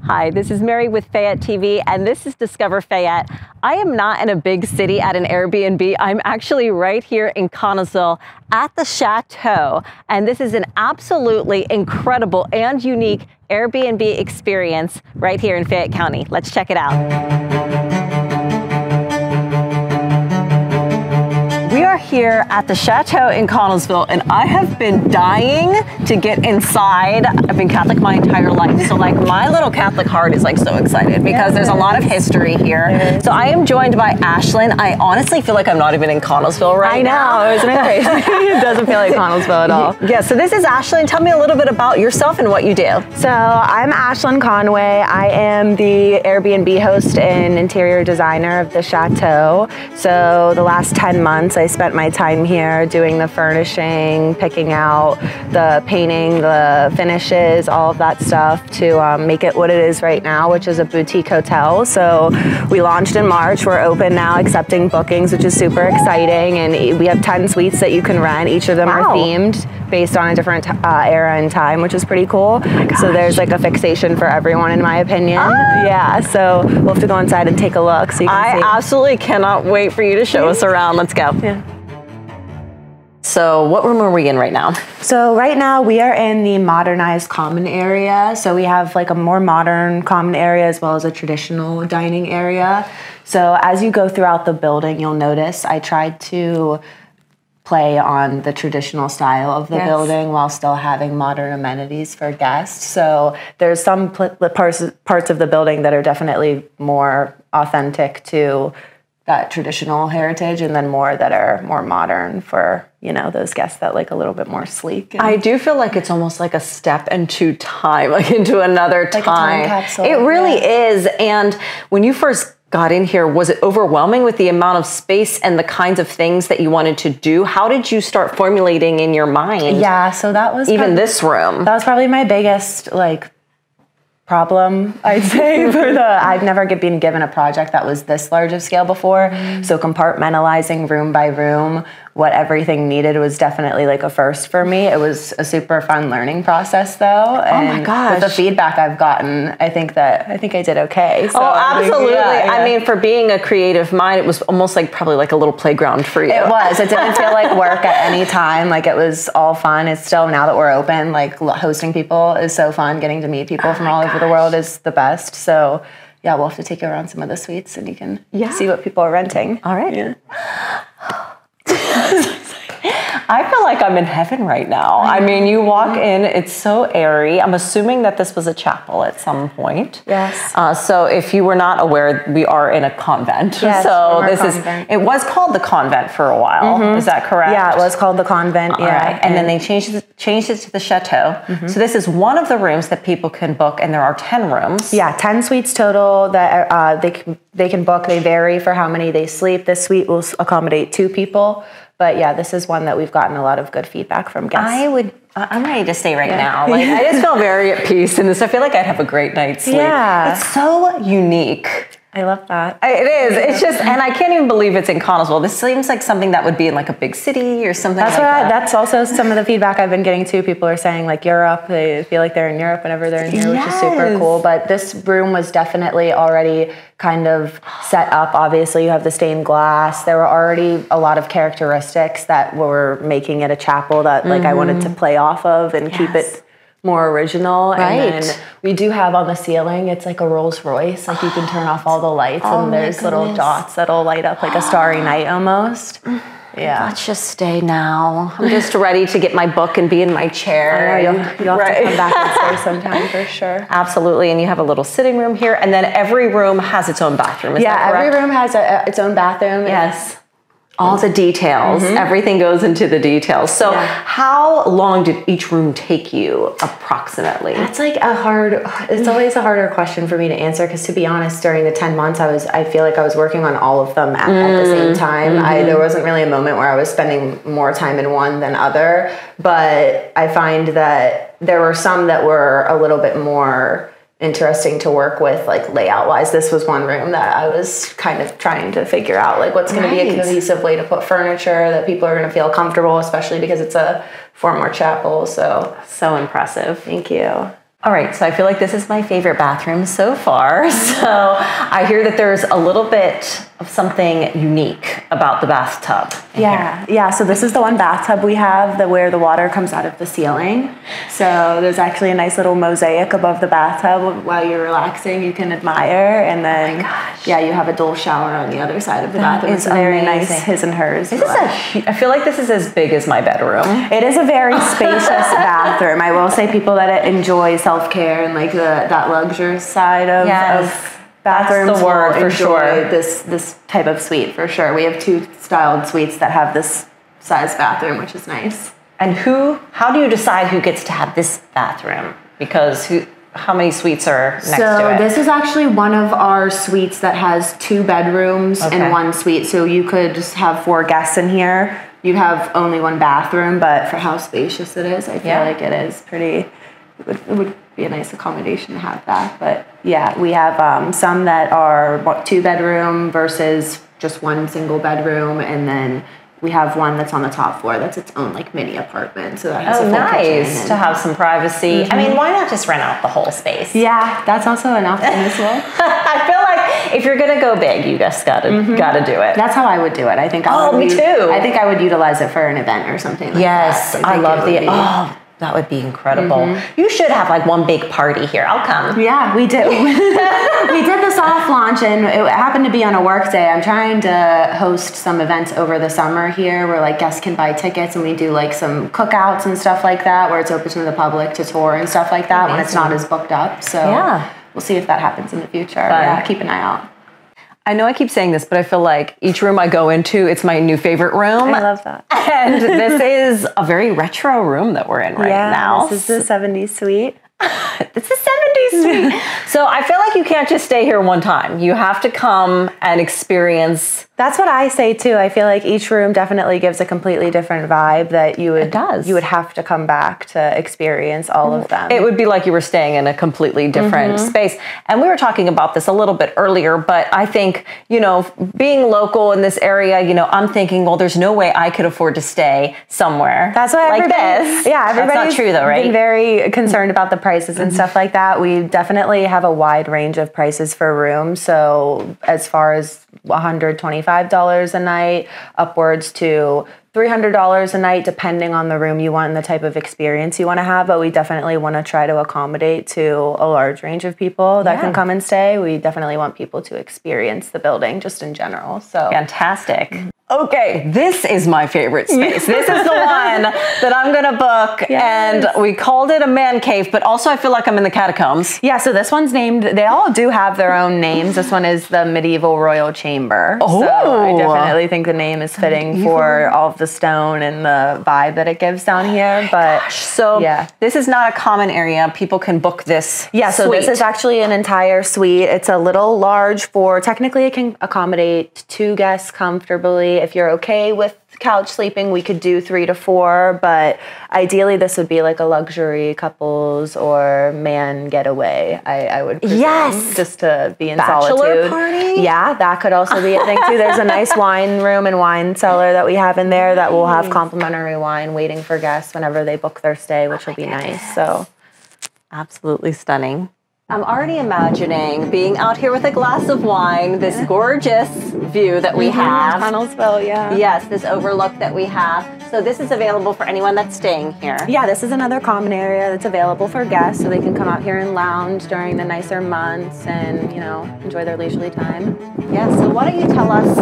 Hi, this is Mary with Fayette TV, and this is Discover Fayette. I am not in a big city at an Airbnb. I'm actually right here in Connellsville at the Chateau, and this is an absolutely incredible and unique Airbnb experience right here in Fayette County. Let's check it out. We are here at the Chateau in Connellsville, and I have been dying to get inside. I've been Catholic my entire life, so like my little Catholic heart is like so excited because there's a lot of history here. So I am joined by Ashlyn. I honestly feel like I'm not even in Connellsville right now. I know, isn't it crazy? It doesn't feel like Connellsville at all. Yeah, so this is Ashlyn. Tell me a little bit about yourself and what you do. So I'm Ashlyn Conway. I am the Airbnb host and interior designer of the Chateau. So the last 10 months I spent my time here doing the furnishing, picking out the painting, the finishes, all of that stuff to make it what it is right now, which is a boutique hotel. So we launched in March. We're open now, accepting bookings, which is super exciting. And we have 10 suites that you can rent. Each of them are themed based on a different era and time, which is pretty cool. So there's like a fixation for everyone, in my opinion. Yeah, so we'll have to go inside and take a look so you can see. I absolutely cannot wait for you to show us around. Let's go. Yeah. So what room are we in right now? So right now we are in the modernized common area. So we have like a more modern common area as well as a traditional dining area. So as you go throughout the building, you'll notice I tried to play on the traditional style of the building while still having modern amenities for guests. So there's some parts of the building that are definitely more authentic to that traditional heritage, and then more that are more modern for, you know, those guests that like a little bit more sleek. I do feel like it's almost like a step into time, like into another time. Like a time capsule. It really is. And when you first got in here, was it overwhelming with the amount of space and the kinds of things that you wanted to do? How did you start formulating in your mind? Yeah, so that was even this room. That was probably my biggest like problem, I'd say, for I've never been given a project that was this large of scale before. So compartmentalizing room by room what everything needed was definitely like a first for me. It was a super fun learning process though. And oh my gosh. With the feedback I've gotten, I think I did okay. So absolutely. Yeah. I mean, for being a creative mind, it was almost like probably like a little playground for you. It was. It didn't feel like work at any time. Like it was all fun. It's still, now that we're open, like hosting people is so fun. Getting to meet people from all over the world is the best. So yeah, we'll have to take you around some of the suites and you can see what people are renting. All right. Yeah. I feel like I'm in heaven right now. I mean, you walk in, it's so airy. I'm assuming that this was a chapel at some point. Yes. So if you were not aware, we are in a convent. Yes, so it was called the convent for a while. Is that correct? Yeah, it was called the convent. All right. And then they changed it to the Chateau. So this is one of the rooms that people can book, and there are 10 rooms. Yeah, 10 suites total that they can book. They vary for how many they sleep. This suite will accommodate 2 people. But yeah, this is one that we've gotten a lot of good feedback from guests. I'm ready to stay right now. Like, I just feel very at peace in this. I feel like I'd have a great night's sleep. Yeah. It's so unique. I love that. It is. It's just, and I can't even believe it's in Connellsville. This seems like something that would be in like a big city or something like that. That's also some of the feedback I've been getting too. People are saying like Europe, they feel like they're in Europe whenever they're in here, which is super cool. But this room was definitely already kind of set up. Obviously, you have the stained glass. There were already a lot of characteristics that were making it a chapel that like I wanted to play off of and keep it more original. And then we do have on the ceiling, it's like a Rolls Royce. Like you can turn off all the lights and there's little dots that'll light up like a starry night almost. Yeah. Let's just stay now. I'm just ready to get my book and be in my chair. I know, you'll have to come back and stay sometime for sure. Absolutely. And you have a little sitting room here, and then every room has its own bathroom. Is that correct? Every room has its own bathroom. Yes. All the details, everything goes into the details. So how long did each room take you approximately? That's like it's always a harder question for me to answer, because to be honest, during the 10 months, I feel like I was working on all of them at the same time. There wasn't really a moment where I was spending more time in one than other, but I find that there were some that were a little bit more interesting to work with, like layout wise. This was one room that I was kind of trying to figure out like what's going to be a cohesive way to put furniture that people are going to feel comfortable, especially because it's a former chapel. So impressive. Thank you. All right, so I feel like this is my favorite bathroom so far. So I hear that there's a little bit of something unique about the bathtub. Yeah. So this is the one bathtub we have where the water comes out of the ceiling. So there's actually a nice little mosaic above the bathtub. While you're relaxing, you can admire. And then, you have a dual shower on the other side of the bathroom. It's very nice, his and hers. I feel like this is as big as my bedroom. It is a very spacious bathroom. I will say people that enjoy self-care and like that luxury side of bathrooms. That's the word for sure. This type of suite for sure. We have 2 styled suites that have this size bathroom, which is nice. And how do you decide who gets to have this bathroom? Because how many suites are next to it? So this is actually one of our suites that has 2 bedrooms and 1 suite. So you could just have 4 guests in here. You'd have only 1 bathroom, but for how spacious it is, I feel like it is pretty. It would be a nice accommodation to have that. But yeah, we have some that are 2 bedroom versus just 1 single bedroom, and then we have one that's on the top floor that's its own like mini apartment. So that has a full nice to have some privacy. I mean, why not just rent out the whole space? Yeah, that's also an option as well. I feel like if you're gonna go big, you just gotta do it. That's how I would do it. I think. Me too. I think I would utilize it for an event or something like that. Yes, I love that would be incredible. You should have like one big party here. I'll come. Yeah, we did. We did the soft launch, and it happened to be on a work day. I'm trying to host some events over the summer here where like guests can buy tickets, and we do like some cookouts and stuff like that where it's open to the public to tour and stuff like that when it's not as booked up. So we'll see if that happens in the future. Yeah, keep an eye out. I know I keep saying this, but I feel like each room I go into, it's my new favorite room. I love that. And this is a very retro room that we're in right now. This is the 70s suite. It's a 70s suite. So I feel like you can't just stay here one time. You have to come and experience. That's what I say too. I feel like each room definitely gives a completely different vibe that you would have to come back to experience all of them. It would be like you were staying in a completely different space. And we were talking about this a little bit earlier, but I think, being local in this area, I'm thinking, well, there's no way I could afford to stay somewhere That's why like this. Yeah, everybody's That's not true though, right? Been very concerned about the prices and stuff like that. We definitely have a wide range of prices for rooms. So as far as $125 a night, upwards to $300 a night, depending on the room you want and the type of experience you want to have. But we definitely want to try to accommodate to a large range of people that can come and stay. We definitely want people to experience the building just in general. So fantastic. Okay, this is my favorite space. This is the one that I'm gonna book. And we called it a man cave, but also I feel like I'm in the catacombs. Yeah, so this one's named, they all do have their own names. This one is the Medieval Royal Chamber. Oh. So I definitely think the name is fitting for all of the stone and the vibe that it gives down here. But this is not a common area. People can book this. Yeah, so this is actually an entire suite. It's a little large for, technically it can accommodate 2 guests comfortably. If you're okay with couch sleeping, we could do 3 to 4, but ideally this would be like a luxury couples or man getaway. I would presume, just to be in solitude. Party? Yeah, that could also be a thing too. There's a nice wine room and wine cellar that we have in there that will have complimentary wine waiting for guests whenever they book their stay, which will be nice. So absolutely stunning. I'm already imagining being out here with a glass of wine, this gorgeous view that we have. Connellsville, Yes, this overlook that we have. So this is available for anyone that's staying here. Yeah, this is another common area that's available for guests, so they can come out here and lounge during the nicer months and, enjoy their leisurely time. Yeah, so why don't you tell us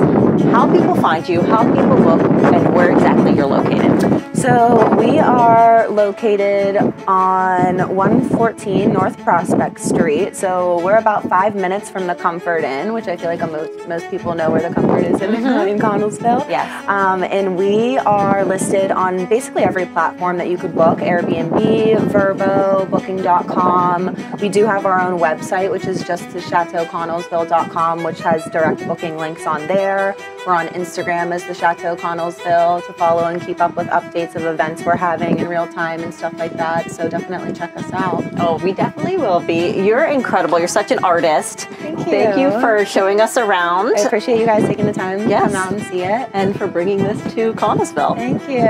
how people find you, how people book, and where exactly you're located. So we are located on 114 North Prospect Street. So we're about 5 minutes from the Comfort Inn, which I feel like most people know where the Comfort is in Connellsville. Yes. And we are listed on basically every platform that you could book: Airbnb, Vrbo, Booking.com. We do have our own website, which is just the ChateauConnellsville.com, which has direct booking links on there. We're on Instagram as the Chateau Connellsville to follow and keep up with updates of events we're having in real time and stuff like that. So definitely check us out. Oh, we definitely will be. You're incredible. You're such an artist. Thank you. Thank you for showing us around. I appreciate you guys taking the time to come out and see it. And for bringing this to Connellsville. Thank you.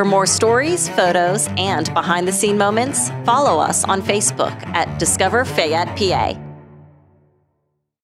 For more stories, photos, and behind-the-scene moments, follow us on Facebook at Discover Fayette, PA.